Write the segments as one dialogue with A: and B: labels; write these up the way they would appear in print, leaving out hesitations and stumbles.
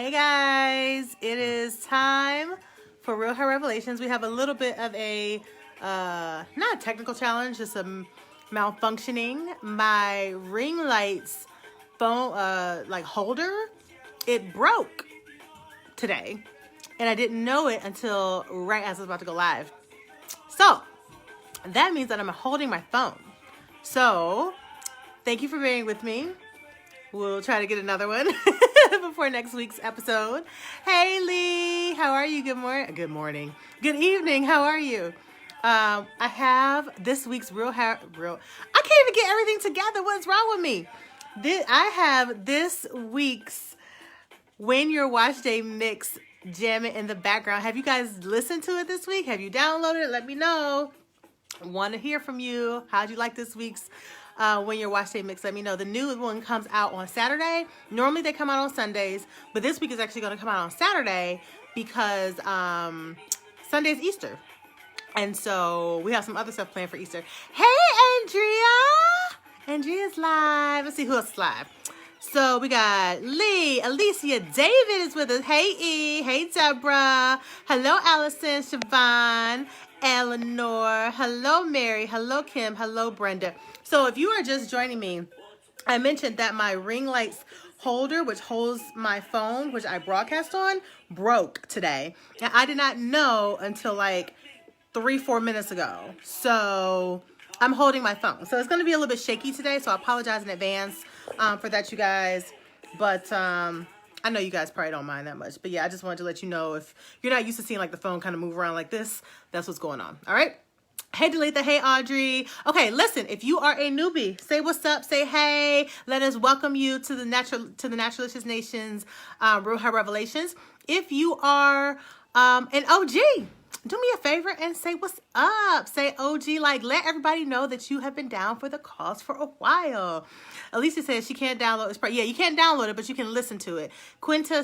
A: Hey guys, it is time for Real Hair Revelations. We have a little bit of a, not a technical challenge, just a malfunctioning. My ring light's phone, holder, it broke today. And I didn't know it until right as I was about to go live. So, that means that I'm holding my phone. So, thank you for being with me. We'll try to get another one before next week's episode. Hey Lee, how are you? Good morning. Good evening. How are you? I have this week's I can't even get everything together. What's wrong with me? I have this week's When Your Wash Day mix jamming in the background. Have you guys listened to it this week? Have you downloaded it? Let me know. Want to hear from you. How'd you like this week's When Your Wash Day mix? Let me know. The new one comes out on Saturday. Normally they come out on Sundays, but this week is actually going to come out on Saturday because Sunday's Easter. And so we have some other stuff planned for Easter. Hey, Andrea! Andrea's live. Let's see who else is live. So we got Lee, Alicia, David is with us. Hey, E. Hey, Deborah. Hello, Allison, Siobhan, Eleanor. Hello, Mary. Hello, Kim. Hello, Brenda. So if you are just joining me, I mentioned that my ring lights holder, which holds my phone, which I broadcast on, broke today. And I did not know until like 3-4 minutes ago. So I'm holding my phone. So it's going to be a little bit shaky today. So I apologize in advance for that, you guys. But I know you guys probably don't mind that much. But yeah, I just wanted to let you know if you're not used to seeing like the phone kind of move around like this, that's what's going on. All right. Hey, Deletha. Hey, Audrey. Okay, listen, if you are a newbie, say what's up, say hey. Let us welcome you to the Naturalicious Nation's Real Hair Revelations. If you are an OG, do me a favor and say what's up. Say OG, like let everybody know that you have been down for the cause for a while. Alicia says she can't download it. Yeah, you can't download it, but you can listen to it. Quintina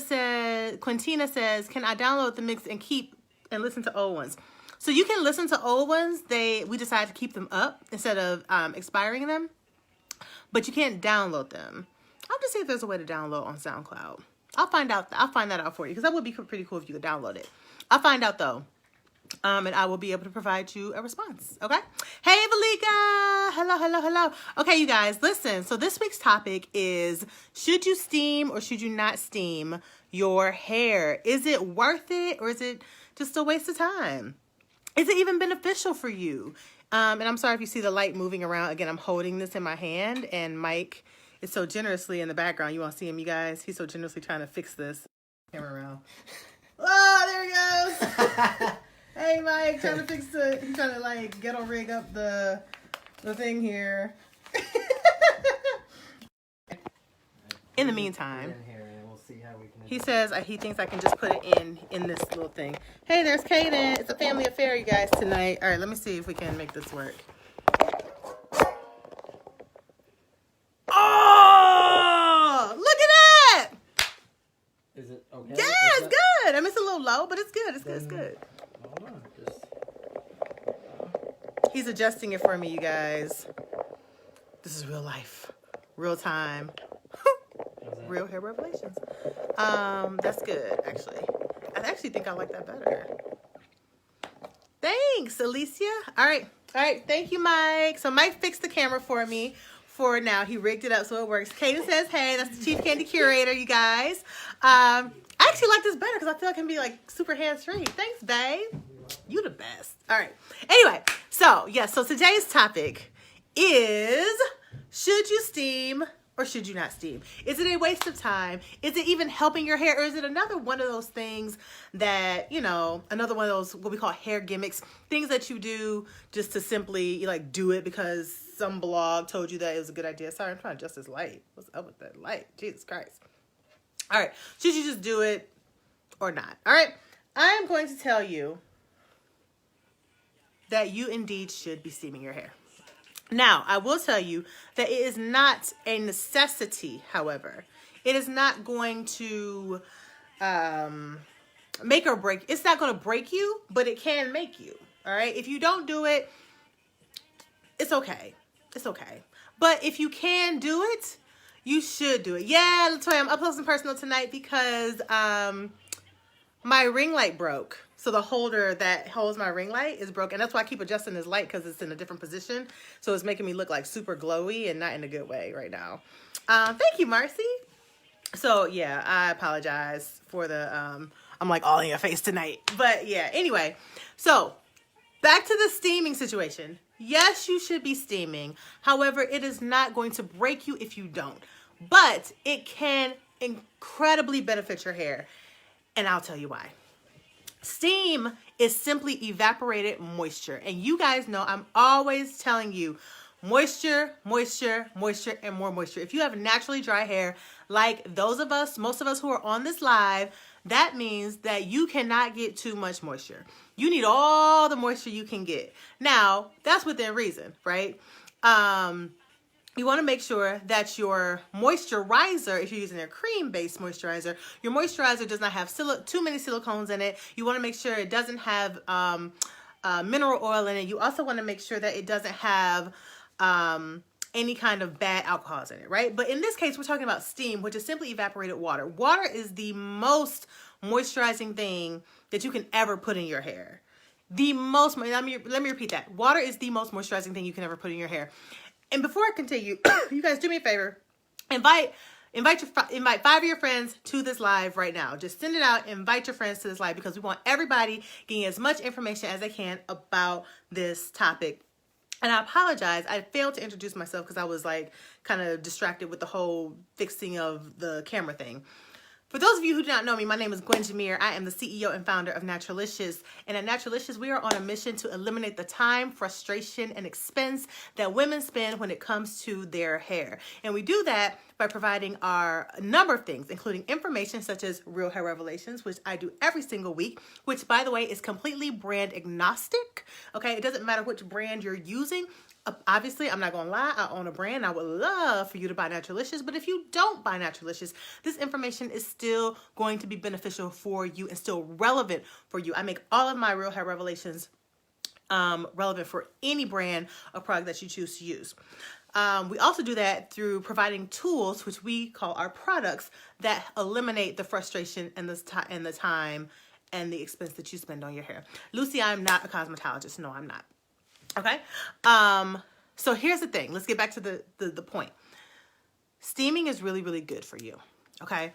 A: says, can I download the mix and listen to old ones? So you can listen to old ones. We decided to keep them up instead of expiring them, but you can't download them. I'll just see if there's a way to download on SoundCloud. I'll find that out for you because that would be pretty cool if you could download it. I'll find out though. And I will be able to provide you a response. Okay. Hey, Valika. Hello. Okay, you guys, listen. So this week's topic is, should you steam or should you not steam your hair? Is it worth it or is it just a waste of time? Is it even beneficial for you? And I'm sorry if you see the light moving around. Again, I'm holding this in my hand and Mike is so generously in the background. You want to see him, you guys? He's so generously trying to fix this. Camera around. Oh, there he goes. Hey, Mike, trying to fix he's trying to like ghetto rig up the thing here. In the meantime, he says he thinks I can just put it in this little thing. Hey, there's Kaden. It's a family affair, you guys, tonight. All right, let me see if we can make this work. Oh, look at that!
B: Is it okay?
A: Yeah, it's good. I mean, it's a little low, but it's good. It's good.
B: Hold on,
A: He's adjusting it for me, you guys. This is real life, real time, real hair revelations. That's good, actually. I actually think I like that better. Thanks, Alicia. All right. Thank you, Mike. So Mike fixed the camera for me. For now, he rigged it up so it works. Kaden says, hey, that's the Chief Candy Curator, you guys. I actually like this better because I feel like I can be like super hands-free. Thanks, babe. You the best. All right. Anyway, so today's topic is, should you steam or should you not steam? Is it a waste of time? Is it even helping your hair? Or is it another one of those things that, another one of those, what we call hair gimmicks, things that you do just to simply like do it because some blog told you that it was a good idea. Sorry, I'm trying to adjust this light. What's up with that light? Jesus Christ. All right. Should you just do it or not? All right. I am going to tell you that you indeed should be steaming your hair. Now, I will tell you that it is not a necessity, however. It is not going to make or break. It's not going to break you, but it can make you. All right? If you don't do it, it's okay. It's okay. But if you can do it, You should do it. Yeah, Latoya, I'm up close and personal tonight because my ring light broke. So the holder that holds my ring light is broken. And that's why I keep adjusting this light, because it's in a different position. So it's making me look like super glowy and not in a good way right now. Thank you, Marcy. So yeah, I apologize for the, I'm like all in your face tonight. But yeah, anyway. So back to the steaming situation. Yes, you should be steaming. However, it is not going to break you if you don't. But it can incredibly benefit your hair. And I'll tell you why. Steam is simply evaporated moisture. And you guys know I'm always telling you moisture, moisture, moisture, and more moisture. If you have naturally dry hair, like those of us, most of us who are on this live, that means that you cannot get too much moisture. You need all the moisture you can get. Now, that's within reason, right? You want to make sure that your moisturizer, if you're using a cream-based moisturizer, your moisturizer does not have too many silicones in it. You want to make sure it doesn't have mineral oil in it. You also want to make sure that it doesn't have any kind of bad alcohols in it, right? But in this case, we're talking about steam, which is simply evaporated water. Water is the most moisturizing thing that you can ever put in your hair. Let me repeat that. Water is the most moisturizing thing you can ever put in your hair. And before I continue, you guys do me a favor. Invite 5 of your friends to this live right now. Just send it out. Invite your friends to this live because we want everybody getting as much information as they can about this topic. And I apologize. I failed to introduce myself because I was like kind of distracted with the whole fixing of the camera thing. For those of you who do not know me, my name is Gwen Jameer. I am the CEO and founder of Naturalicious. And at Naturalicious, we are on a mission to eliminate the time, frustration, and expense that women spend when it comes to their hair. And we do that by providing a number of things, including information such as Real Hair Revelations, which I do every single week, which, by the way, is completely brand agnostic. Okay, it doesn't matter which brand you're using. Obviously, I'm not going to lie, I own a brand. I would love for you to buy Naturalicious, but if you don't buy Naturalicious, this information is still going to be beneficial for you and still relevant for you. I make all of my Real Hair Revelations relevant for any brand or product that you choose to use. We also do that through providing tools, which we call our products, that eliminate the frustration and the time and the expense that you spend on your hair. Lucy, I'm not a cosmetologist. No, I'm not. Okay. So here's the thing. Let's get back to the point. Steaming is really, really good for you. Okay.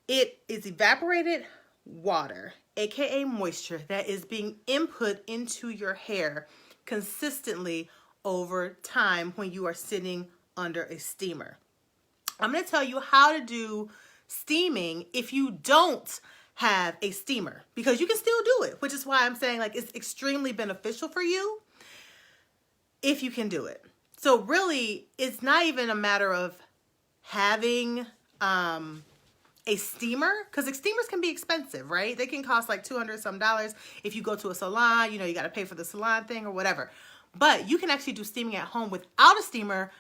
A: It is evaporated water, aka moisture, that is being input into your hair consistently over time when you are sitting under a steamer. I'm going to tell you how to do steaming if you don't have a steamer, because you can still do it, which is why I'm saying like it's extremely beneficial for you if you can do it. So really, it's not even a matter of having a steamer, because steamers can be expensive, right? They can cost like $200 some. If you go to a salon, you know, you got to pay for the salon thing or whatever. But you can actually do steaming at home without a steamer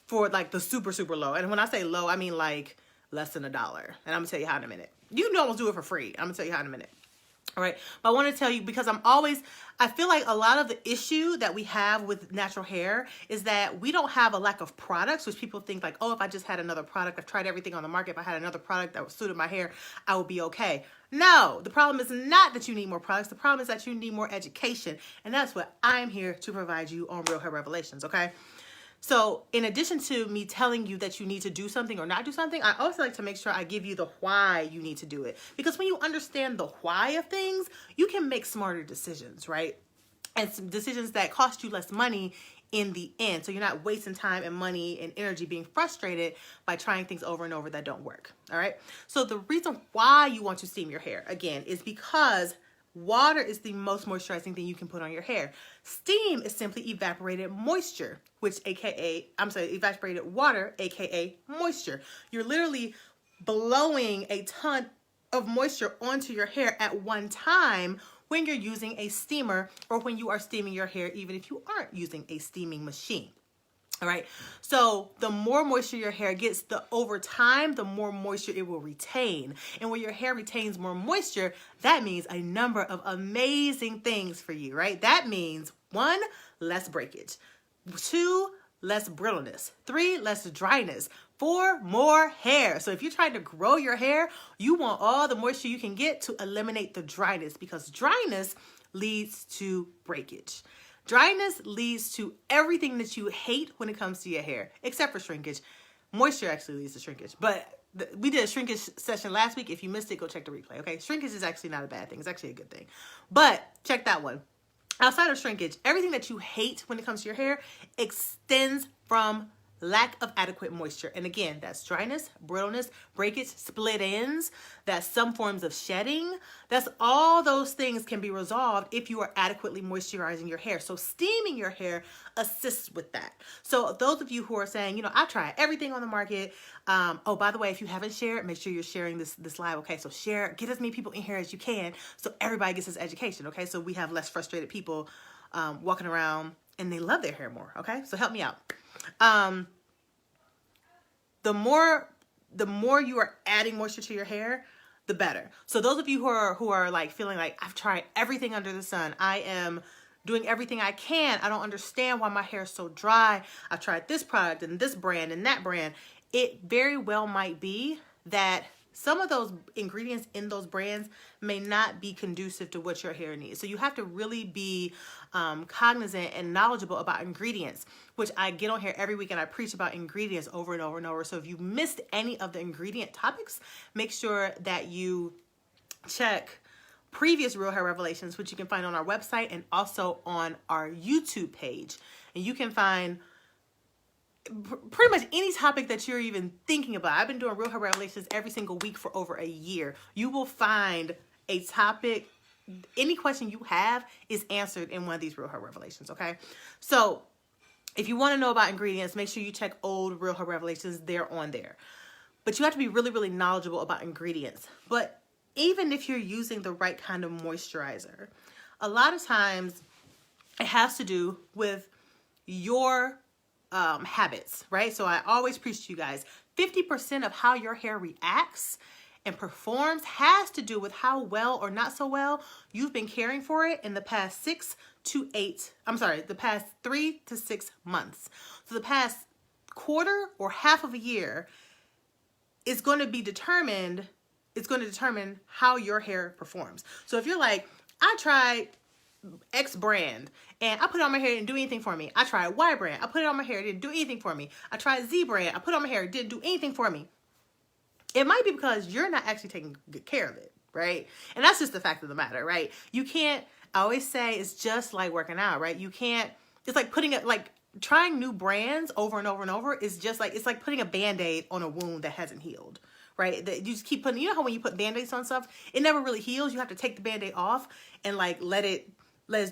A: for like the super, super low. And when I say low, I mean like less than $1. And I'm going to tell you how in a minute. You can almost do it for free. I'm going to tell you how in a minute. All right. But I want to tell you, because I feel like a lot of the issue that we have with natural hair is that we don't have a lack of products, which people think like, oh, if I just had another product, I've tried everything on the market. If I had another product that suited my hair, I would be okay. No, the problem is not that you need more products. The problem is that you need more education. And that's what I'm here to provide you on Real Hair Revelations. Okay. So in addition to me telling you that you need to do something or not do something, I also like to make sure I give you the why you need to do it. Because when you understand the why of things, you can make smarter decisions, right? And some decisions that cost you less money in the end. So you're not wasting time and money and energy being frustrated by trying things over and over that don't work. All right. So the reason why you want to steam your hair, again, is because water is the most moisturizing thing you can put on your hair. Steam is simply evaporated moisture, evaporated water, aka moisture. You're literally blowing a ton of moisture onto your hair at one time when you're using a steamer or when you are steaming your hair, even if you aren't using a steaming machine. All right. So the more moisture your hair gets, over time, the more moisture it will retain. And when your hair retains more moisture, that means a number of amazing things for you, right? That means 1, less breakage. 2, less brittleness. 3, less dryness. for more hair. So if you're trying to grow your hair, you want all the moisture you can get to eliminate the dryness, because dryness leads to breakage. Dryness leads to everything that you hate when it comes to your hair, except for shrinkage. Moisture actually leads to shrinkage, but we did a shrinkage session last week. If you missed it, go check the replay, okay? Shrinkage is actually not a bad thing. It's actually a good thing. But check that one. Outside of shrinkage, everything that you hate when it comes to your hair extends from lack of adequate moisture. And again, that's dryness, brittleness, breakage, split ends. That's some forms of shedding. That's all those things can be resolved if you are adequately moisturizing your hair. So steaming your hair assists with that. So those of you who are saying, you know, I try everything on the market. Oh, by the way, if you haven't shared, make sure you're sharing this live. Okay, so share, get as many people in here as you can so everybody gets this education. Okay, so we have less frustrated people walking around and they love their hair more. Okay, so help me out. The more you are adding moisture to your hair, the better. So those of you who are like feeling like I've tried everything under the sun, I am doing everything I can, I don't understand why my hair is so dry, I've tried this product and this brand and that brand, it very well might be that some of those ingredients in those brands may not be conducive to what your hair needs. So you have to really be cognizant and knowledgeable about ingredients, which I get on here every week and I preach about ingredients over and over and over. So if you missed any of the ingredient topics, make sure that you check previous Real Hair Revelations, which you can find on our website and also on our YouTube page. And you can find pretty much any topic that you're even thinking about. I've been doing Real Hair Revelations every single week for over a year. You will find a topic, any question you have is answered in one of these Real Hair Revelations, okay? So if you want to know about ingredients, make sure you check old Real Hair Revelations. They're on there. But you have to be really, really knowledgeable about ingredients. But even if you're using the right kind of moisturizer, a lot of times it has to do with your habits, right? So I always preach to you guys, 50% of how your hair reacts and performs has to do with how well or not so well you've been caring for it in the past the past 3 to 6 months. So the past quarter or half of a year is going to determine how your hair performs. So if you're like, I tried X brand and I put it on my hair, it didn't do anything for me. I tried Y brand, I put it on my hair, it didn't do anything for me. I tried Z brand, I put it on my hair, it didn't do anything for me. It might be because you're not actually taking good care of it, right? And that's just the fact of the matter, right? You can't, I always say it's just like working out, right? You can't, it's like putting it, like trying new brands over and over and over is just like, it's like putting a Band-Aid on a wound that hasn't healed, right? That you just keep putting, you know how when you put Band-Aids on stuff, it never really heals. You have to take the Band-Aid off and like let it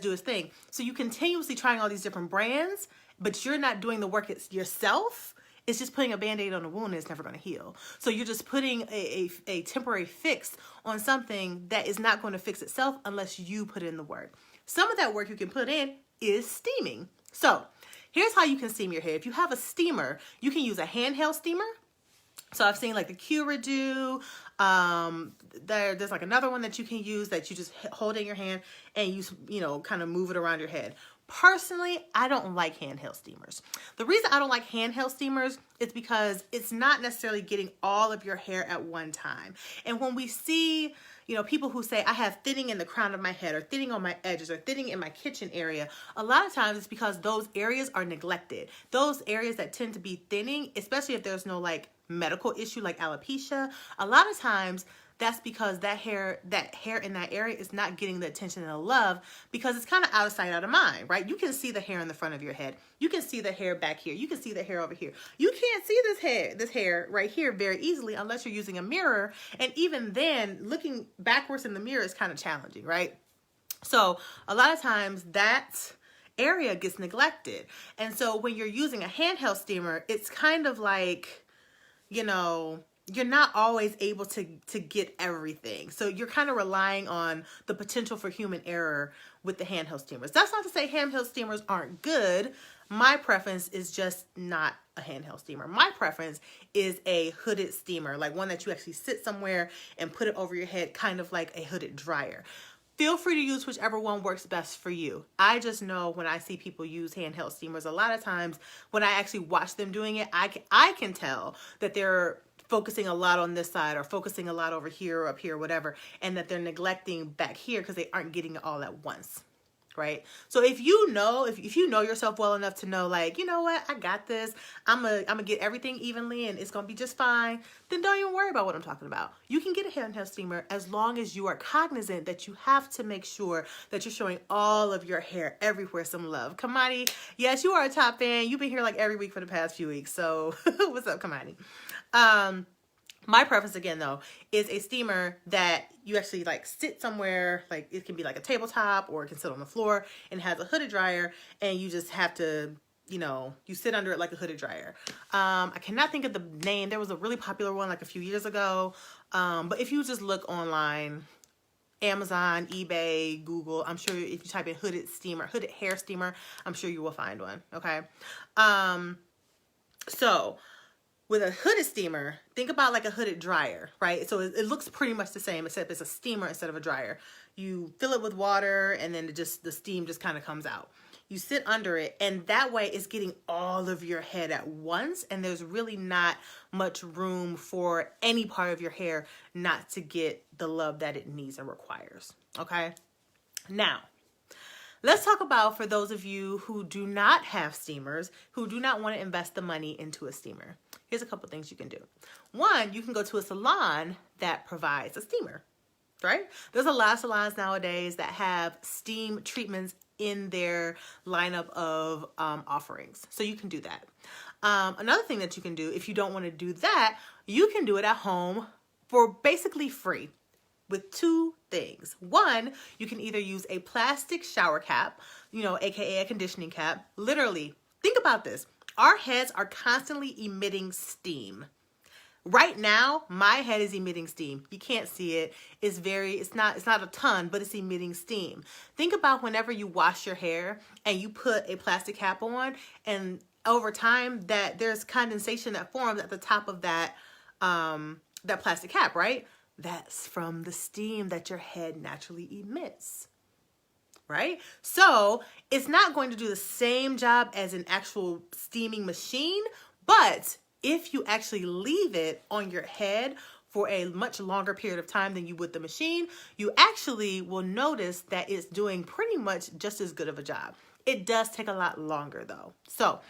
A: do its thing. So you continuously trying all these different brands, but you're not doing the work yourself. It's just putting a Band-Aid on a wound and it's never going to heal. So you're just putting a temporary fix on something that is not going to fix itself unless you put in the work. Some of that work you can put in is steaming. So here's how you can steam your hair. If you have a steamer, you can use a handheld steamer. So I've seen like the Curadew. There's like another one that you can use that you just hold in your hand and you know, kind of move it around your head. Personally, I don't like handheld steamers. The reason I don't like handheld steamers is because it's not necessarily getting all of your hair at one time. And when we see, you know, people who say, I have thinning in the crown of my head or thinning on my edges or thinning in my kitchen area, a lot of times it's because those areas are neglected. Those areas that tend to be thinning, especially if there's no like medical issue like alopecia, a lot of times that's because that hair in that area is not getting the attention and the love because it's kind of out of sight, out of mind, right? You can see the hair in the front of your head. You can see the hair back here. You can see the hair over here. You can't see this hair right here very easily unless you're using a mirror. And even then, looking backwards in the mirror is kind of challenging, right? So a lot of times that area gets neglected. And so when you're using a handheld steamer, it's kind of like, you know, you're not always able to get everything. So you're kind of relying on the potential for human error with the handheld steamers. That's not to say handheld steamers aren't good. My preference is just not a handheld steamer. My preference is a hooded steamer, like one that you actually sit somewhere and put it over your head, kind of like a hooded dryer. Feel free to use whichever one works best for you. I just know when I see people use handheld steamers, a lot of times when I actually watch them doing it, I can tell that they're focusing a lot on this side or focusing a lot over here or up here, whatever, and that they're neglecting back here because they aren't getting it all at once. Right? So if you know yourself well enough to know, like, you know what, I got this, I'm gonna get everything evenly and it's gonna be just fine, then don't even worry about what I'm talking about. You can get a handheld steamer as long as you are cognizant that you have to make sure that you're showing all of your hair everywhere some love. Kamani, yes, you are a top fan. You've been here like every week for the past few weeks. So what's up, Kamani? My preference, again, though, is a steamer that you actually like sit somewhere, like it can be like a tabletop or it can sit on the floor and has a hooded dryer, and you just have to, you sit under it like a hooded dryer. I cannot think of the name. There was a really popular one like a few years ago. But if you just look online, Amazon, eBay, Google, I'm sure if you type in hooded hair steamer, I'm sure you will find one. Okay. So with a hooded steamer, think about like a hooded dryer, right? So it looks pretty much the same, except it's a steamer instead of a dryer. You fill it with water and then the steam just kind of comes out. You sit under it, and that way it's getting all of your head at once, and there's really not much room for any part of your hair not to get the love that it needs and requires, okay? Now, let's talk about, for those of you who do not have steamers, who do not want to invest the money into a steamer. Here's a couple things you can do. One, you can go to a salon that provides a steamer, right? There's a lot of salons nowadays that have steam treatments in their lineup of offerings. So you can do that. Another thing that you can do, if you don't want to do that, you can do it at home for basically free with two things. One, you can either use a plastic shower cap, AKA a conditioning cap. Literally, think about this. Our heads are constantly emitting steam. Right now, my head is emitting steam. You can't see it. It's not a ton, but it's emitting steam. Think about whenever you wash your hair and you put a plastic cap on, and over time that there's condensation that forms at the top of that plastic cap, right? That's from the steam that your head naturally emits. Right? So it's not going to do the same job as an actual steaming machine, but if you actually leave it on your head for a much longer period of time than you would the machine, you actually will notice that it's doing pretty much just as good of a job. It does take a lot longer though. So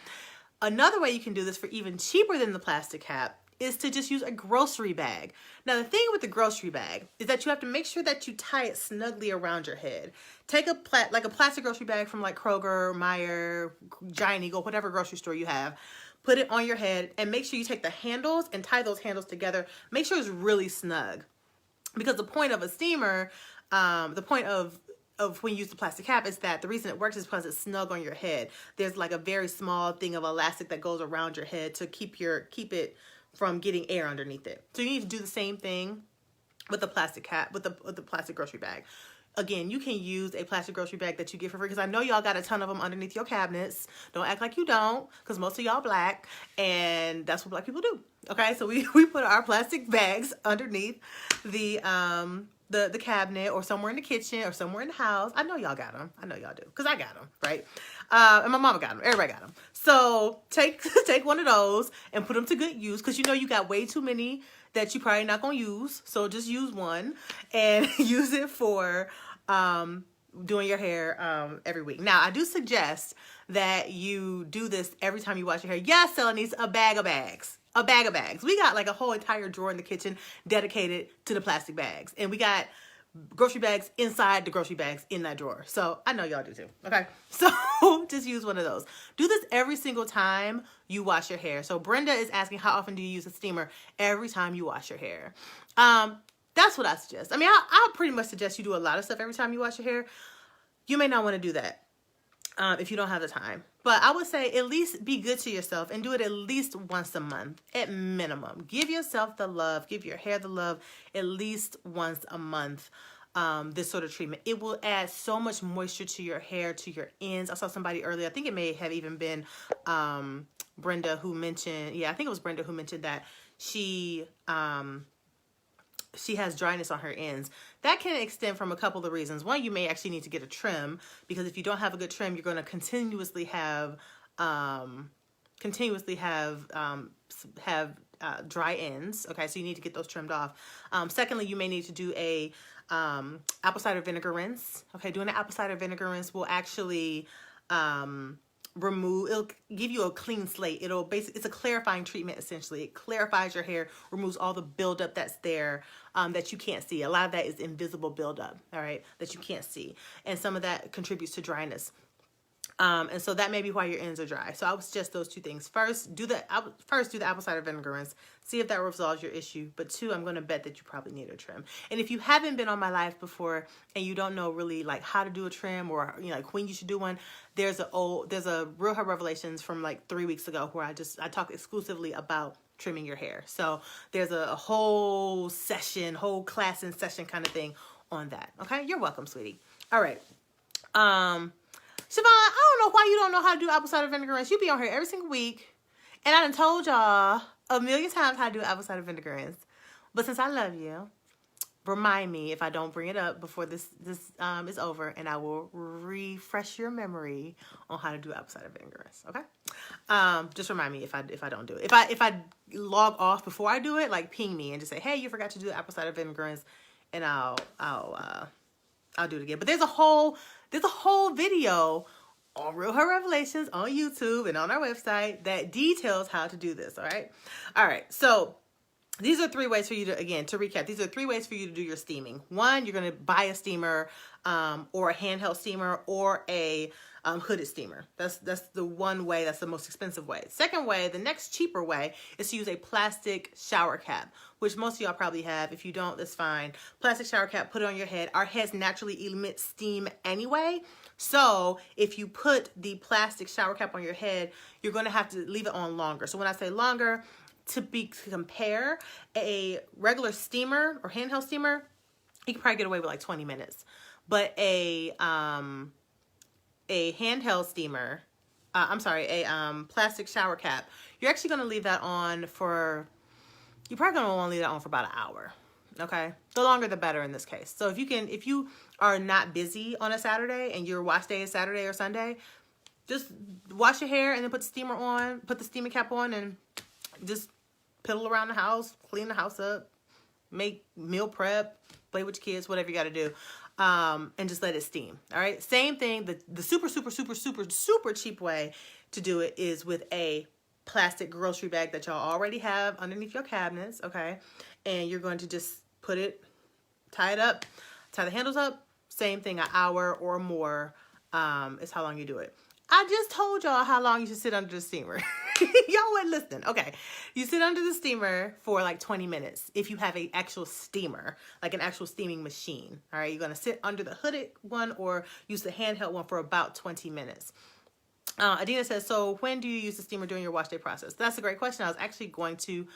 A: another way you can do this for even cheaper than the plastic cap is to just use a grocery bag. Now, the thing with the grocery bag is that you have to make sure that you tie it snugly around your head. Take a plastic grocery bag from like Kroger, Meijer, Giant Eagle, whatever grocery store you have. Put it on your head and make sure you take the handles and tie those handles together. Make sure it's really snug. Because the point of a steamer, the point of when you use the plastic cap is that the reason it works is because it's snug on your head. There's like a very small thing of elastic that goes around your head to keep it from getting air underneath it. So you need to do the same thing with the plastic cap, with the plastic grocery bag. Again, you can use a plastic grocery bag that you get for free, because I know y'all got a ton of them underneath your cabinets. Don't act like you don't, because most of y'all black, and that's what black people do. Okay, so we put our plastic bags underneath the cabinet or somewhere in the kitchen or somewhere in the house. I know y'all got them. I know y'all do, because I got them, right? And my mama got them. Everybody got them. So take one of those and put them to good use, because you got way too many that you probably not going to use. So just use one and use it for doing your hair every week. Now, I do suggest that you do this every time you wash your hair. Yes, Stella needs a bag of bags. A bag of bags. We got like a whole entire drawer in the kitchen dedicated to the plastic bags. And we got grocery bags inside the grocery bags in that drawer. So I know y'all do too. Okay. So just use one of those. Do this every single time you wash your hair. So Brenda is asking, how often do you use a steamer? Every time you wash your hair. That's what I suggest. I mean, I pretty much suggest you do a lot of stuff every time you wash your hair. You may not want to do that if you don't have the time. But I would say at least be good to yourself and do it at least once a month at minimum. Give yourself the love. Give your hair the love at least once a month. This sort of treatment. It will add so much moisture to your hair, to your ends. I saw somebody earlier, I think it may have even been Brenda who mentioned, I think it was Brenda who mentioned that she she has dryness on her ends. That can extend from a couple of reasons. One, you may actually need to get a trim, because if you don't have a good trim, you're going to continuously have dry ends. Okay, so you need to get those trimmed off. Secondly, you may need to do a apple cider vinegar rinse. Okay, doing an apple cider vinegar rinse will actually it'll give you a clean slate. It's a clarifying treatment, essentially. It clarifies your hair, removes all the buildup that's there that you can't see. A lot of that is invisible buildup, all right, that you can't see. And some of that contributes to dryness. And so that may be why your ends are dry. So I would suggest those two things. First, do the apple cider vinegar rinse. See if that resolves your issue. But two, I'm going to bet that you probably need a trim. And if you haven't been on my live before and you don't know really like how to do a trim, or like when you should do one, there's a Real Hair Revelations from like 3 weeks ago where I talk exclusively about trimming your hair. So there's a whole class and session kind of thing on that. Okay, you're welcome, sweetie. All right. Siobhan, I don't know why you don't know how to do apple cider vinegar rinse. You be on here every single week, and I done told y'all a million times how to do apple cider vinegar rinse. But since I love you, remind me if I don't bring it up before this is over, and I will refresh your memory on how to do apple cider vinegar rinse. Okay? Just remind me if I don't do it. If I log off before I do it, like ping me and just say, hey, you forgot to do apple cider vinegar rinse, and I'll do it again. But there's a whole video on Real Hair Revelations on YouTube and on our website that details how to do this. All right. So these are 3 ways for you to recap. These are 3 ways for you to do your steaming. One, you're going to buy a steamer, or a handheld steamer, or a hooded steamer. That's the one way. That's the most expensive way. Second way, the next cheaper way, is to use a plastic shower cap, which most of y'all probably have. If you don't, that's fine. Plastic shower cap, put it on your head. Our heads naturally emit steam anyway. So if you put the plastic shower cap on your head, you're going to have to leave it on longer. So when I say longer, to compare, a regular steamer or handheld steamer, you can probably get away with like 20 minutes. But a handheld steamer, plastic shower cap, you're actually going to leave that on you're probably going to want to leave that on for about an hour. Okay. The longer, the better in this case. So if you are not busy on a Saturday and your wash day is Saturday or Sunday, just wash your hair and then put the steaming cap on, and just piddle around the house, clean the house up, make meal prep, play with your kids, whatever you got to do. And just let it steam. All right. Same thing. The super, super, super, super, super cheap way to do it is with a plastic grocery bag that y'all already have underneath your cabinets. Okay. And you're going to just tie it up, tie the handles up. Same thing, an hour or more is how long you do it. I just told y'all how long you should sit under the steamer. Y'all weren't listening. Okay. You sit under the steamer for like 20 minutes if you have an actual steamer, like an actual steaming machine. All right. You're going to sit under the hooded one or use the handheld one for about 20 minutes. Adina says, so when do you use the steamer during your wash day process? That's a great question. I was actually going to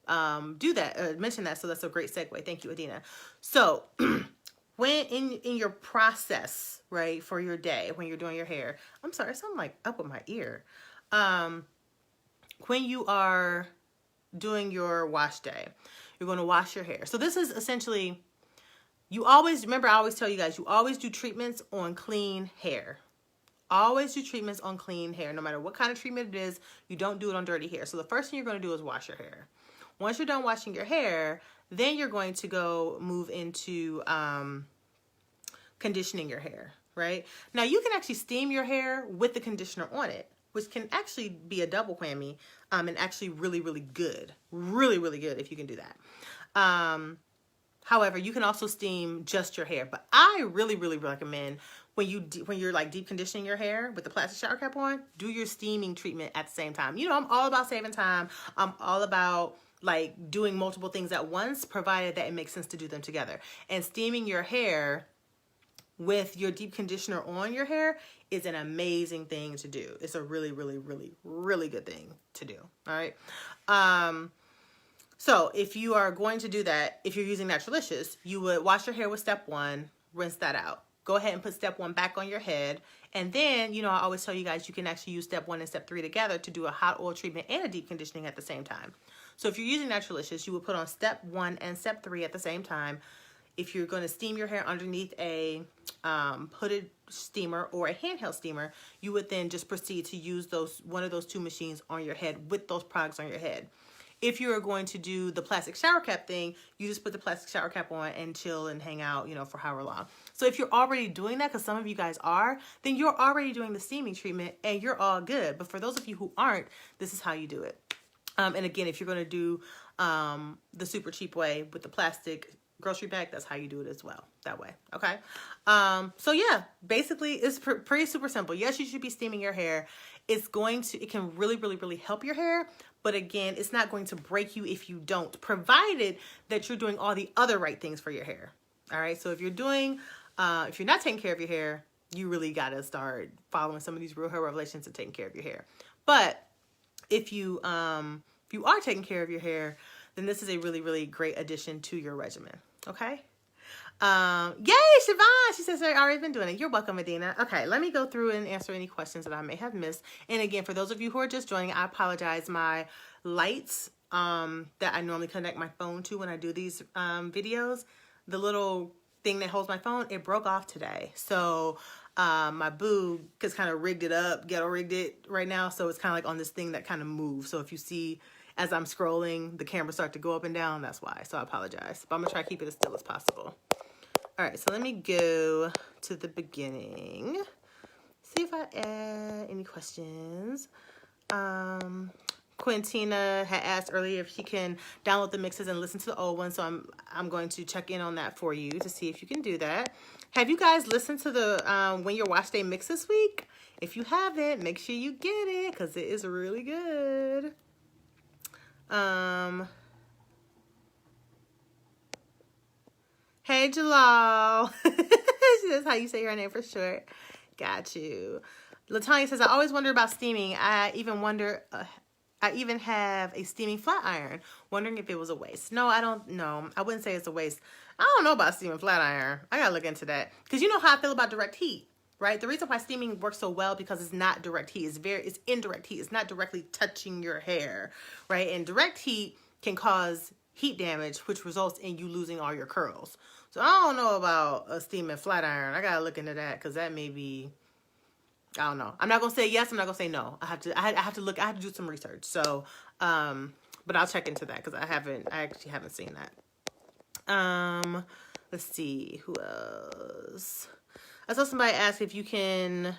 A: mention that. So that's a great segue. Thank you, Adina. So when in your process, right, for your day, when you're doing your hair, I'm sorry, something like up with my ear. When you are doing your wash day, you're going to wash your hair. So this is essentially, I always tell you guys, you always do treatments on clean hair. Always do treatments on clean hair. No matter what kind of treatment it is, you don't do it on dirty hair. So the first thing you're going to do is wash your hair. Once you're done washing your hair, then you're going to move into conditioning your hair, right? Now you can actually steam your hair with the conditioner on it, which can actually be a double whammy, and actually really, really good. Really, really good if you can do that. However, you can also steam just your hair, but I really, really recommend when you're like deep conditioning your hair with the plastic shower cap on, do your steaming treatment at the same time. You know, I'm all about saving time. I'm all about like doing multiple things at once, provided that it makes sense to do them together. And steaming your hair with your deep conditioner on your hair is an amazing thing to do. It's a really, really, really, really good thing to do. All right. So if you are going to do that, if you're using Naturalicious, you would wash your hair with step 1, rinse that out. Go ahead and put step 1 back on your head. And then, you know, I always tell you guys, you can actually use step 1 and step 3 together to do a hot oil treatment and a deep conditioning at the same time. So if you're using Naturalicious, you would put on step 1 and step 3 at the same time. If you're going to steam your hair underneath a hooded steamer or a handheld steamer, you would then just proceed to use one of those 2 machines on your head with those products on your head. If you're going to do the plastic shower cap thing, you just put the plastic shower cap on and chill and hang out, you know, for however long. So if you're already doing that, because some of you guys are, then you're already doing the steaming treatment and you're all good. But for those of you who aren't, this is how you do it. And again, if you're going to do the super cheap way with the plastic grocery bag, that's how you do it as well, that way. Okay. So yeah, basically it's pretty super simple. Yes, you should be steaming your hair. It can really, really, really help your hair. But again, it's not going to break you if you don't, provided that you're doing all the other right things for your hair. All right. So if you're not taking care of your hair, you really got to start following some of these Real Hair Revelations and taking care of your hair. But if you are taking care of your hair, then this is a really, really great addition to your regimen. Okay. Yay, Siobhan. She says, I've already been doing it. You're welcome, Medina. Okay, let me go through and answer any questions that I may have missed. And again, for those of you who are just joining, I apologize. My lights that I normally connect my phone to when I do these videos, the little thing that holds my phone, it broke off today. So my boo just kind of ghetto rigged it right now. So it's kind of like on this thing that kind of moves. So if you see, as I'm scrolling, the camera start to go up and down, that's why. So I apologize. But I'm going to try to keep it as still as possible. All right, so let me go to the beginning. See if I add any questions. Quintina had asked earlier if she can download the mixes and listen to the old ones. So I'm going to check in on that for you to see if you can do that. Have you guys listened to the When Your Wash Day mix this week? If you haven't, make sure you get it because it is really good. Hey, Jalal. That's how you say your name for short. Got you. Latanya says, I always wonder about steaming. I even have a steaming flat iron, wondering if it was a waste. No, I don't know. I wouldn't say it's a waste. I don't know about steaming flat iron. I gotta look into that. Because you know how I feel about direct heat, right? The reason why steaming works so well because it's not direct heat. It's indirect heat. It's not directly touching your hair, right? And direct heat can cause heat damage, which results in you losing all your curls. So I don't know about a steaming flat iron. I gotta look into that because that may be, I don't know. I'm not gonna say yes. I'm not gonna say no. I have to look. I have to do some research. So, but I'll check into that because I actually haven't seen that. Let's see who else. I saw somebody ask if you can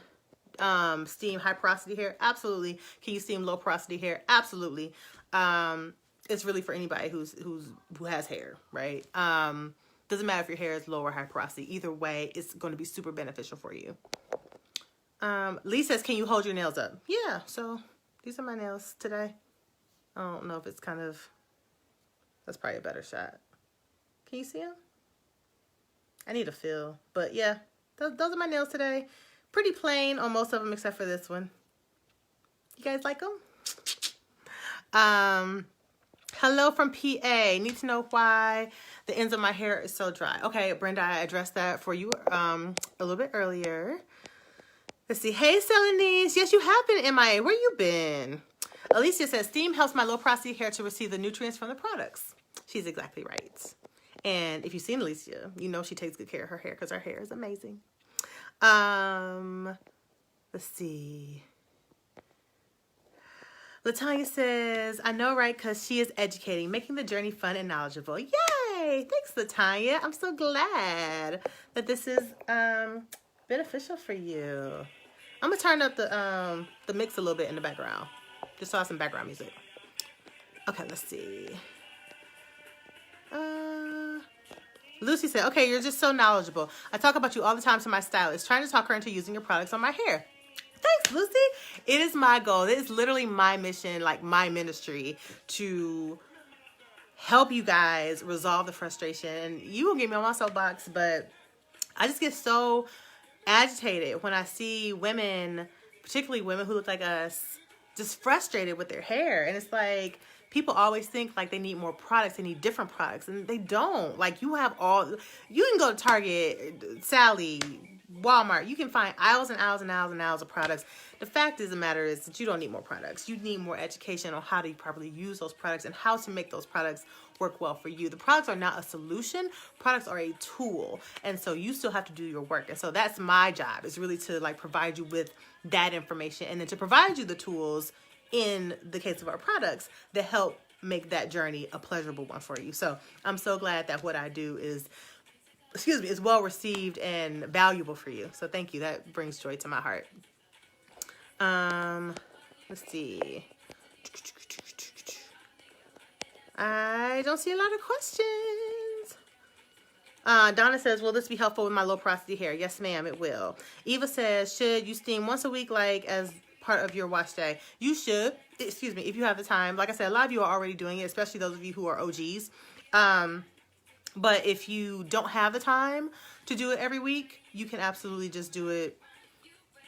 A: steam high porosity hair. Absolutely. Can you steam low porosity hair? Absolutely. It's really for anybody who has hair, right? Doesn't matter if your hair is low or high porosity. Either way, it's going to be super beneficial for you. Lee says, can you hold your nails up? Yeah, so these are my nails today. I don't know if it's that's probably a better shot. Can you see them? I need a feel, but yeah, those are my nails today. Pretty plain on most of them except for this one. You guys like them? Hello from PA. Need to know why the ends of my hair is so dry. Okay, Brenda, I addressed that for you a little bit earlier. Let's see. Hey, Celanese. Yes, you have been MIA. Where you been? Alicia says, steam helps my low porosity hair to receive the nutrients from the products. She's exactly right. And if you've seen Alicia, you know she takes good care of her hair because her hair is amazing. Let's see. Latanya says, I know, right? Because she is educating, making the journey fun and knowledgeable. Yay! Thanks, Latanya. I'm so glad that this is beneficial for you. I'm going to turn up the mix a little bit in the background. Just saw some background music. Okay, let's see. Lucy said, okay, you're just so knowledgeable. I talk about you all the time to my stylist, trying to talk her into using your products on my hair. Thanks, Lucy. It is my goal. It is literally my mission, like my ministry, to help you guys resolve the frustration. And you will get me on my soapbox, but I just get so agitated when I see women, particularly women who look like us, just frustrated with their hair. And it's like, people always think like they need more products, they need different products, and they don't. Like you can go to Target, Sally, Walmart, you can find aisles and aisles and aisles and aisles of products. The fact of the matter is that you don't need more products. You need more education on how to properly use those products and how to make those products work well for you. The products are not a solution. Products are a tool. And so you still have to do your work. And so that's my job, is really to like provide you with that information and then to provide you the tools in the case of our products that help make that journey a pleasurable one for you. So I'm so glad that what I do is well received and valuable for you. So thank you. That brings joy to my heart. Let's see. I don't see a lot of questions. Donna says, will this be helpful with my low porosity hair? Yes, ma'am, it will. Eva says, should you steam once a week, like as part of your wash day? You should, if you have the time. Like I said, a lot of you are already doing it, especially those of you who are OGs. But if you don't have the time to do it every week, you can absolutely just do it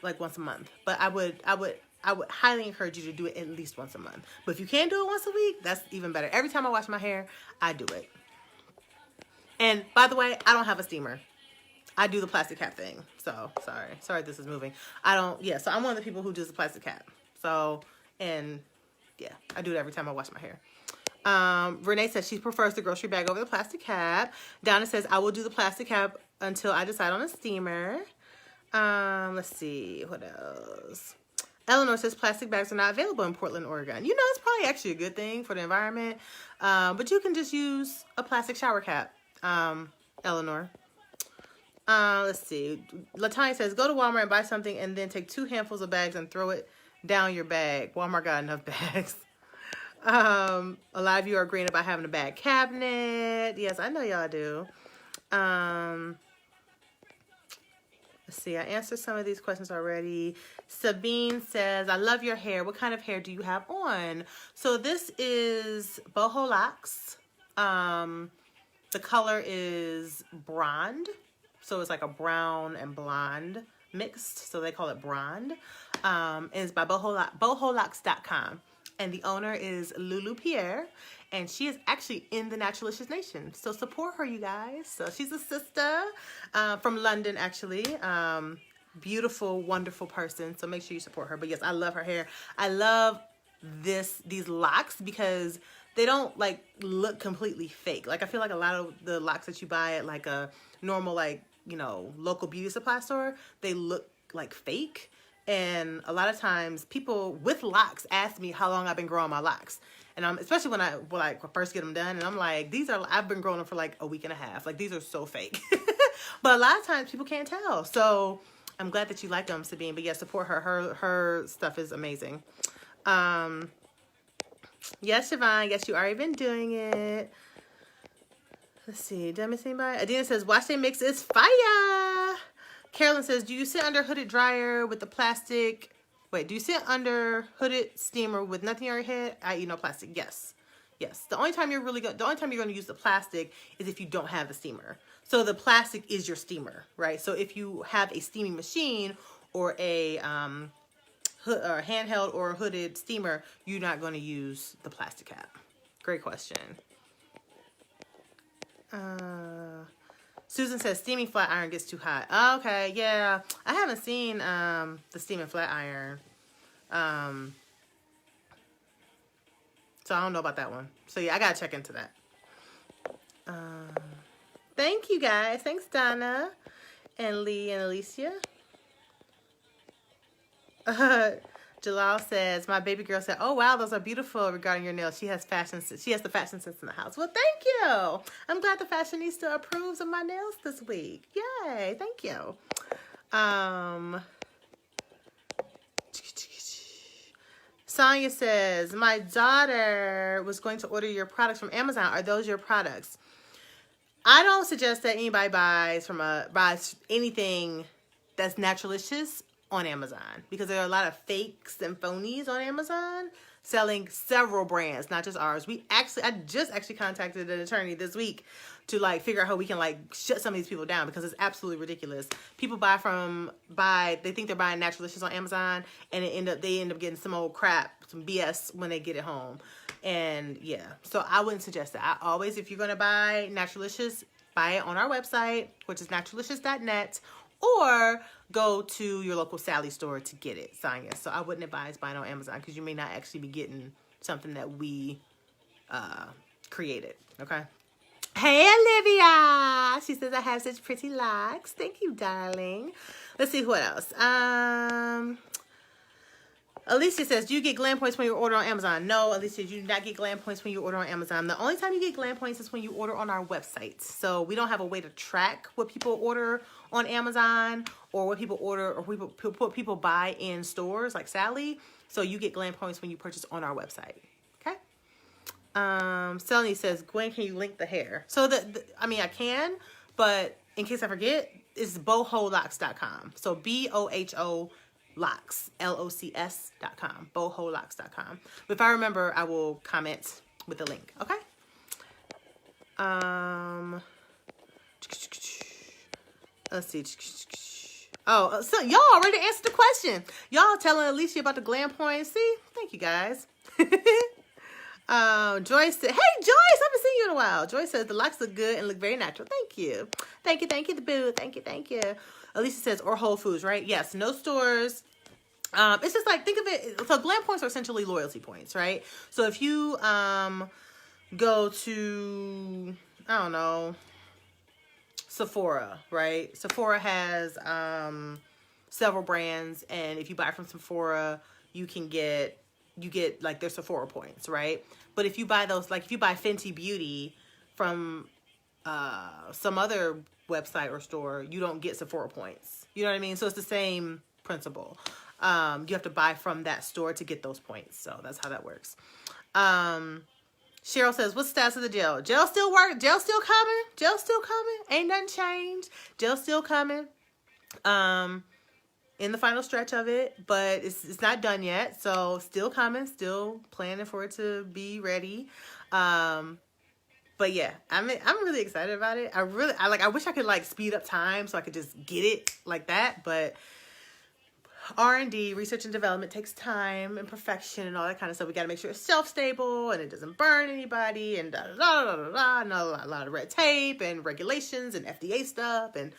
A: like once a month. But I would highly encourage you to do it at least once a month. But if you can do it once a week, that's even better. Every time I wash my hair, I do it. And by the way, I don't have a steamer. I do the plastic cap thing. So sorry this is moving. So I'm one of the people who does the plastic cap. So, and yeah, I do it every time I wash my hair. Renee says she prefers the grocery bag over the plastic cap. Donna says I will do the plastic cap until I decide on a steamer. Let's see, what else? Eleanor says plastic bags are not available in Portland, Oregon. You know, it's probably actually a good thing for the environment. But you can just use a plastic shower cap, Eleanor. Let's see. Latanya says, go to Walmart and buy something and then take 2 handfuls of bags and throw it down your bag. Walmart got enough bags. A lot of you are agreeing about having a bag cabinet. Yes, I know y'all do. Let's see, I answered some of these questions already. Sabine says, I love your hair. What kind of hair do you have on? So this is boho locks. The color is blonde. So it's like a brown and blonde mixed. So they call it blonde. And it's by boholocks.com. And the owner is Lulu Pierre. And she is actually in the Naturalicious Nation. So support her, you guys. So she's a sister from London, actually. Beautiful, wonderful person. So make sure you support her. But yes, I love her hair. I love these locks because they don't like look completely fake. Like I feel like a lot of the locks that you buy at like a normal local beauty supply store, they look like fake. And a lot of times people with locks ask me how long I've been growing my locks. And especially when I first get them done, and I'm like, I've been growing them for like a week and a half. Like these are so fake. But a lot of times people can't tell. So I'm glad that you like them, Sabine. But yeah, support her. Her stuff is amazing. Yes, Siobhan. Yes, you already been doing it. Let's see. Did I miss anybody? Adina says, wash day mix is fire. Carolyn says, do you sit under hooded dryer with the plastic? Wait, do you sit under hooded steamer with nothing on your head? I.e. no plastic. Yes. Yes. The only time you're going to use the plastic is if you don't have the steamer. So the plastic is your steamer, right? So if you have a steaming machine or a handheld or a hooded steamer, you're not going to use the plastic cap. Great question. Susan says steaming flat iron gets too hot. Okay, yeah. I haven't seen the steaming flat iron. So I don't know about that one. So yeah, I gotta check into that. Thank you guys. Thanks, Donna and Lee and Alicia. Jalal says, my baby girl said, oh wow, those are beautiful regarding your nails. She has the fashion sense in the house. Well, thank you. I'm glad the fashionista approves of my nails this week. Yay, thank you. Sonia says, my daughter was going to order your products from Amazon. Are those your products? I don't suggest that anybody buys anything that's Naturalicious on Amazon, because there are a lot of fakes and phonies on Amazon selling several brands, not just ours. I just contacted an attorney this week to figure out how we can shut some of these people down, because it's absolutely ridiculous. People they think they're buying Naturalicious on Amazon, and they end up getting some old crap, some BS when they get it home. And yeah, so I wouldn't suggest that. If you're going to buy Naturalicious, buy it on our website, which is naturalicious.net, or go to your local Sally store to get it. Sonya. So I wouldn't advise buying on Amazon because you may not actually be getting something that we created. Okay. Hey, Olivia. She says I have such pretty locks. Thank you, darling. Let's see what else. Alicia says, do you get glam points when you order on Amazon? No, Alicia, you do not get glam points when you order on Amazon. The only time you get glam points is when you order on our website. So we don't have a way to track what people order on Amazon or what people order or what people buy in stores like Sally. So you get glam points when you purchase on our website. Okay. Selene says, Gwen, can you link the hair? So I can, but in case I forget, it's boholocks.com. So BOHO locks, LOCS.com, boholocks.com. But if I remember, I will comment with the link. Okay. Let's see. Oh, so y'all already answered the question. Y'all telling Alicia about the glam points. See? Thank you, guys. Joyce said, hey, Joyce, I haven't seen you in a while. Joyce says, the locks look good and look very natural. Thank you. Thank you, the boo. Thank you. Alicia says, or Whole Foods, right? Yes, no stores. It's just like, think of it. So glam points are essentially loyalty points, right? So if you go to, I don't know, Sephora, right? Sephora has several brands, and if you buy from Sephora, you get like their Sephora points, right? But if you buy those, like if you buy Fenty Beauty from some other website or store, you don't get Sephora points. You know what I mean? So it's the same principle. You have to buy from that store to get those points. So that's how that works. Cheryl says, what's the status of the gel? Gel still working. Gel still coming. Gel still coming. Ain't nothing changed. Gel still coming. In the final stretch of it, but it's not done yet. So still coming, still planning for it to be ready. But yeah, I'm really excited about it. I wish I could like speed up time so I could just get it like that. But R&D, research and development, takes time and perfection and all that kind of stuff. We got to make sure it's shelf stable and it doesn't burn anybody and and a lot of red tape and regulations and FDA stuff and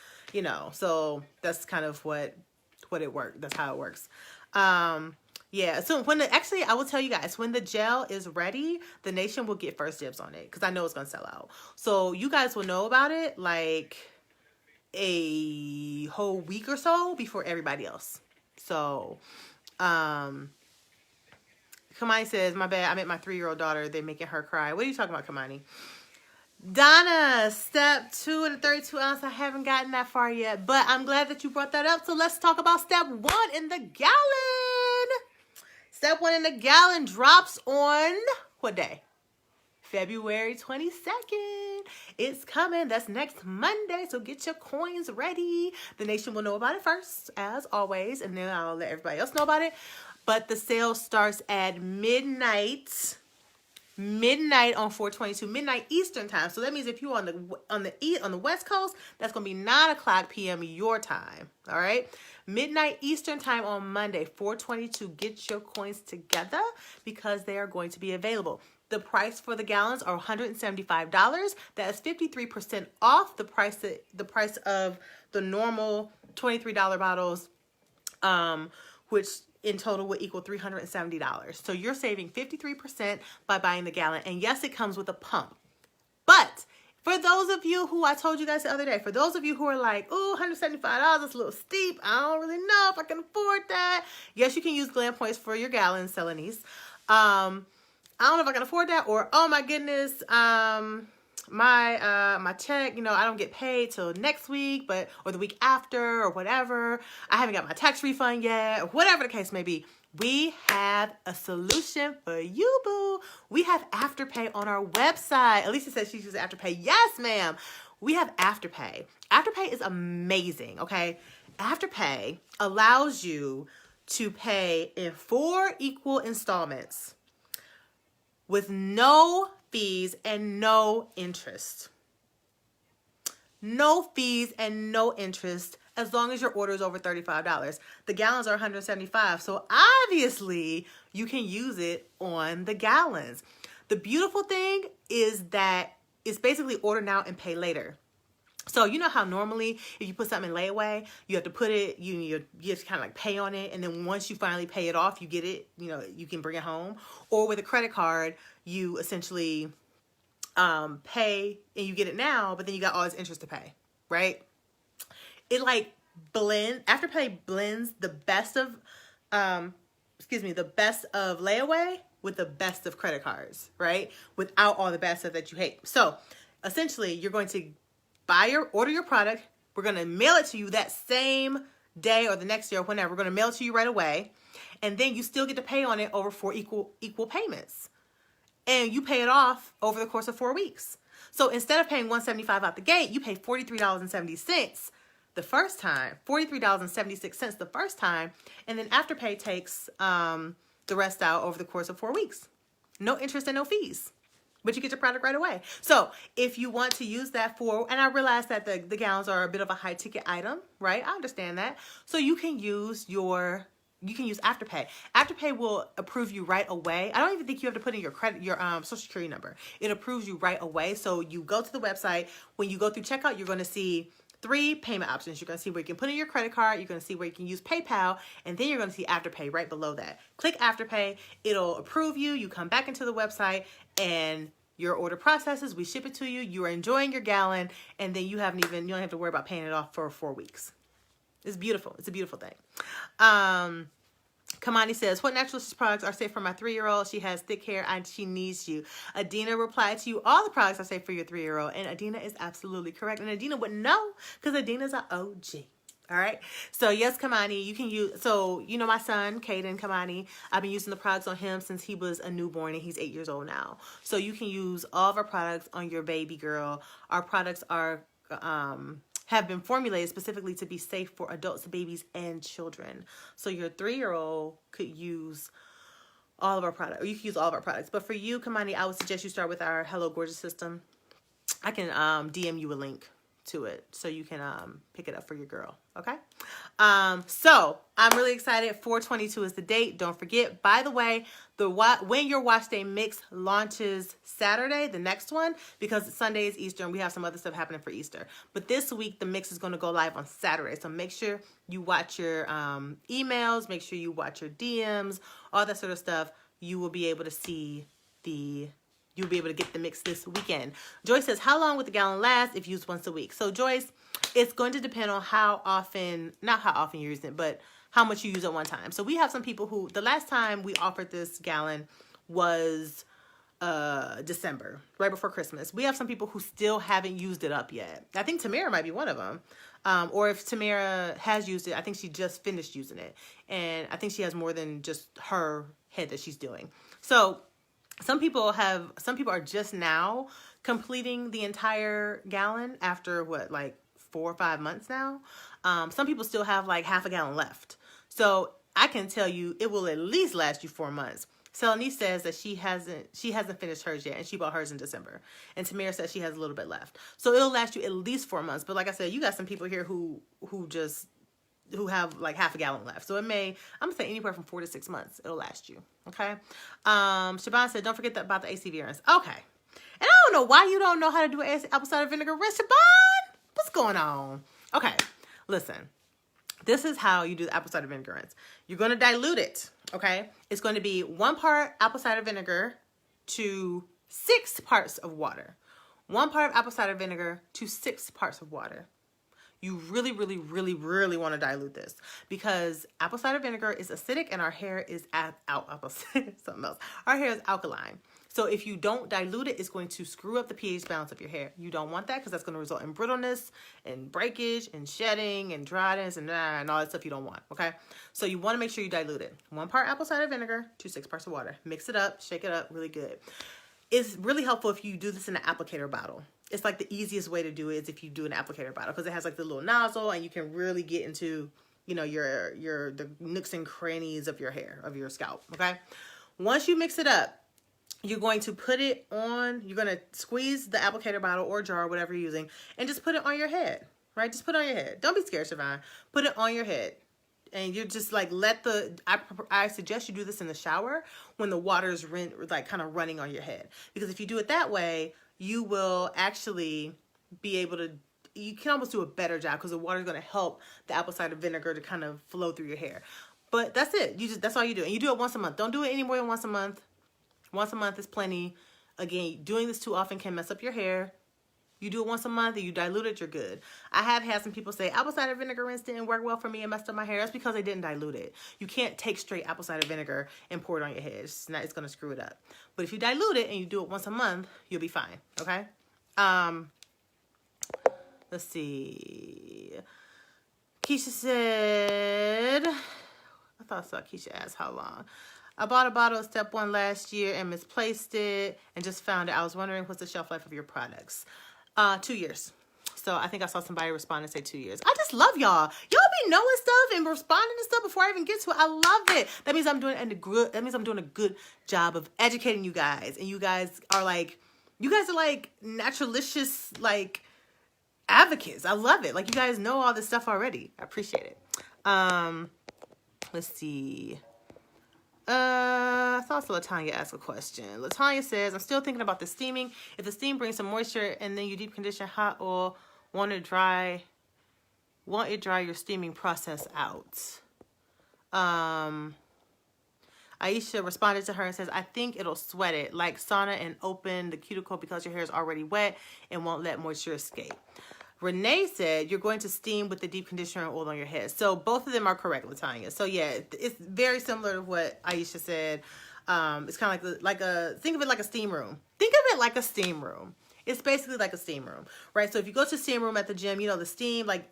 A: so that's kind of what it works. That's how it works. Yeah. So I will tell you guys, when the gel is ready, the nation will get first dibs on it because I know it's gonna sell out. So you guys will know about it like a whole week or so before everybody else. So, Kamani says, my bad, I met my 3-year-old daughter. They're making her cry. What are you talking about, Kamani? Donna, step 2 and 32 ounce. I haven't gotten that far yet, but I'm glad that you brought that up. So let's talk about step 1 in the gallon. Step 1 in the gallon drops on what day? February 22nd. It's coming. That's next Monday. So get your coins ready. The nation will know about it first, as always, and then I'll let everybody else know about it. But the sale starts at midnight on 4/22, midnight Eastern time. So that means if you're on the West Coast, that's gonna be 9:00 p.m. your time. All right, midnight Eastern time on Monday, 4/22. Get your coins together because they are going to be available. The price for the gallons are $175. That is 53% off the price of the normal $23 bottles, which in total would equal $370. So you're saving 53% by buying the gallon. And yes, it comes with a pump. But for those of you who I told you guys the other day, for those of you who are like, oh, $175, that's a little steep. I don't really know if I can afford that. Yes, you can use glam points for your gallons, Selenice. I don't know if I can afford that, or oh my goodness, my check, I don't get paid till next week, or the week after, or whatever. I haven't got my tax refund yet, or whatever the case may be. We have a solution for you, boo. We have Afterpay on our website. Alicia says she uses Afterpay. Yes, ma'am. We have Afterpay. Afterpay is amazing, okay? Afterpay allows you to pay in 4 equal installments with no fees and no interest. No fees and no interest as long as your order is over $35. The gallons are $175, so obviously you can use it on the gallons. The beautiful thing is that it's basically order now and pay later. So you know how normally if you put something in layaway, you have to put it, you have to kind of like pay on it, and then once you finally pay it off, you get it, you can bring it home. Or with a credit card, you essentially pay and you get it now, but then you got all this interest to pay, right? It like Afterpay blends the best of the best of layaway with the best of credit cards, right? Without all the bad stuff that you hate. So essentially you're going to order your product. We're going to mail it to you that same day or the next day or whenever. We're going to mail it to you right away. And then you still get to pay on it over 4 equal payments. And you pay it off over the course of 4 weeks. So instead of paying $175 out the gate, you pay $43.70 the first time, $43.76 the first time, and then Afterpay takes the rest out over the course of 4 weeks. No interest and no fees, but you get your product right away. So if you want to use that and I realize that the gowns are a bit of a high ticket item, right? I understand that. So you can use Afterpay. Afterpay will approve you right away. I don't even think you have to put in your social security number. It approves you right away. So you go to the website. When you go through checkout, you're going to see 3 payment options. You're going to see where you can put in your credit card. You're going to see where you can use PayPal. And then you're going to see Afterpay right below that. Click Afterpay. It'll approve you. You come back into the website and your order processes. We ship it to you. You are enjoying your gallon. And then you don't have to worry about paying it off for 4 weeks. It's beautiful. It's a beautiful thing. Kamani says, what Naturalicious products are safe for my 3-year-old? She has thick hair and she needs you. Adina replied to you, all the products are safe for your 3-year-old. And Adina is absolutely correct. And Adina would know because Adina's an OG. All right. So yes, Kamani, you can use, my son, Caden Kamani, I've been using the products on him since he was a newborn and he's 8 years old now. So you can use all of our products on your baby girl. Our products have been formulated specifically to be safe for adults, babies, and children. So your 3-year-old could use all of our products, or you can use all of our products. But for you, Kamani, I would suggest you start with our Hello Gorgeous system. I can DM you a link to it so you can pick it up for your girl. Okay. So I'm really excited. 4/22 is the date. Don't forget, by the way, When Your Wash Day mix launches Saturday, the next one, because Sunday is Easter and we have some other stuff happening for Easter. But this week, the mix is going to go live on Saturday. So make sure you watch your emails, make sure you watch your DMs, all that sort of stuff. You will be able to see you'll be able to get the mix this weekend. Joyce says, how long would the gallon last if used once a week? So Joyce, it's going to depend on not how often you're using it, but how much you use at one time. So we have some people who, the last time we offered this gallon was December, right before Christmas. We have some people who still haven't used it up yet. I think Tamara might be one of them. Or if Tamara has used it, I think she just finished using it. And I think she has more than just her head that she's doing. So some people are just now completing the entire gallon after 4 or 5 months now. Some people still have like half a gallon left. So I can tell you it will at least last you 4 months. Selene says that she hasn't finished hers yet, and she bought hers in December. And Tamara says she has a little bit left. So it'll last you at least 4 months. But like I said, you got some people here who have like half a gallon left. So I'm gonna say anywhere from 4 to 6 months it'll last you. Okay. Siobhan said, don't forget about the ACV rinse. Okay. And I don't know why you don't know how to do an apple cider vinegar rinse, Siobhan. What's going on? Okay. Listen. This is how you do the apple cider vinegar rinse. You're going to dilute it, okay? It's going to be 1 part apple cider vinegar to 6 parts of water. 1 part of apple cider vinegar to 6 parts of water. You really, really, really, really want to dilute this because apple cider vinegar is acidic and our hair is something else. Our hair is alkaline. So if you don't dilute it, it's going to screw up the pH balance of your hair. You don't want that because that's going to result in brittleness and breakage and shedding and dryness and all that stuff you don't want, okay? So you want to make sure you dilute it. 1 part apple cider vinegar to 6 parts of water. Mix it up, shake it up really good. It's really helpful if you do this in an applicator bottle. It's like the easiest way to do it is if you do an applicator bottle because it has like the little nozzle and you can really get into, the nooks and crannies of your hair, of your scalp, okay? Once you mix it up, you're going to you're going to squeeze the applicator bottle or jar, whatever you're using, and just put it on your head, right? Just put it on your head. Don't be scared, Siobhan. Put it on your head. And you're just like, I suggest you do this in the shower when the water is kind of running on your head. Because if you do it that way, you will actually be able to you can almost do a better job because the water is going to help the apple cider vinegar to kind of flow through your hair. But that's it. That's all you do. And you do it once a month. Don't do it any more than once a month. Once a month is plenty. Again, doing this too often can mess up your hair. You do it once a month and you dilute it, you're good. I have had some people say apple cider vinegar rinse didn't work well for me and messed up my hair. That's because they didn't dilute it. You can't take straight apple cider vinegar and pour it on your head. It's going to screw it up. But if you dilute it and you do it once a month, you'll be fine. Okay? Let's see. Keisha said, I thought I saw Keisha asked how long. I bought a bottle of Step 1 last year and misplaced it and just found it. I was wondering what's the shelf life of your products. 2 years. So I think I saw somebody respond and say 2 years. I just love y'all. Y'all be knowing stuff and responding to stuff before I even get to it. I love it. That means I'm doing a good job of educating you guys. And you guys are like Naturalicious like advocates. I love it. Like you guys know all this stuff already. I appreciate it. Let's see. I thought Latanya asked a question. Latanya says, I'm still thinking about the steaming. If the steam brings some moisture and then you deep condition hot oil, won't it dry your steaming process out? Aisha responded to her and says, I think it'll sweat it, like sauna and open the cuticle because your hair is already wet and won't let moisture escape. Renee said, you're going to steam with the deep conditioner and oil on your head. So both of them are correct, Latanya. So yeah, it's very similar to what Aisha said. It's kind of think of it like a steam room. Think of it like a steam room. It's basically like a steam room, right? So if you go to a steam room at the gym, you know, the steam, like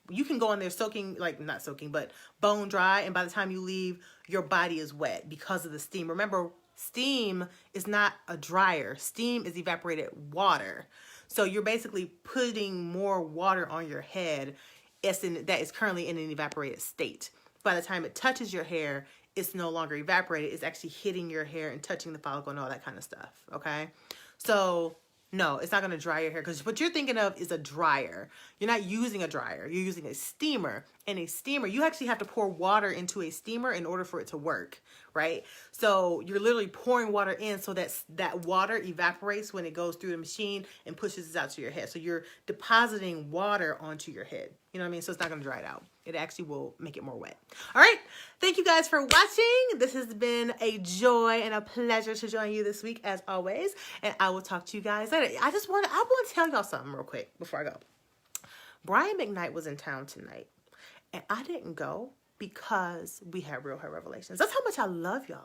A: you can go in there soaking, like not soaking, but bone dry. And by the time you leave, your body is wet because of the steam. Remember, steam is not a dryer. Steam is evaporated water. So you're basically putting more water on your head that is currently in an evaporated state. By the time it touches your hair, it's no longer evaporated. It's actually hitting your hair and touching the follicle and all that kind of stuff, okay? So no, it's not going to dry your hair because what you're thinking of is a dryer. You're not using a dryer. You're using a steamer. And a steamer, you actually have to pour water into a steamer in order for it to work, right? So you're literally pouring water in so that water evaporates when it goes through the machine and pushes it out to your head. So you're depositing water onto your head. You know what I mean? So it's not going to dry it out. It actually will make it more wet. All right. Thank you guys for watching. This has been a joy and a pleasure to join you this week as always. And I will talk to you guys later. I want to tell y'all something real quick before I go. Brian McKnight was in town tonight. And I didn't go because we had Real Hair Revelations. That's how much I love y'all.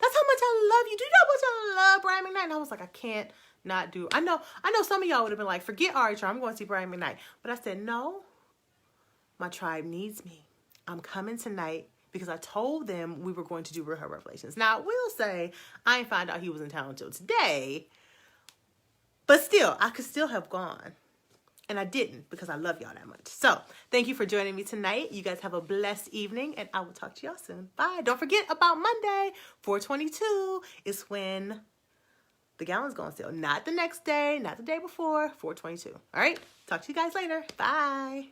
A: That's how much I love you. Do you know how much I love Brian McKnight? And I was like, I can't not do. I know some of y'all would have been like, forget RH, I'm going to see Brian McKnight. But I said, no, my tribe needs me. I'm coming tonight because I told them we were going to do Real Hair Revelations. Now, I will say, I didn't find out he was in town until today. But still, I could still have gone. And I didn't because I love y'all that much. So thank you for joining me tonight. You guys have a blessed evening and I will talk to y'all soon. Bye. Don't forget about Monday, 4/22 is when the gallon's going to sale. Not the next day, not the day before, 4/22. All right. Talk to you guys later. Bye.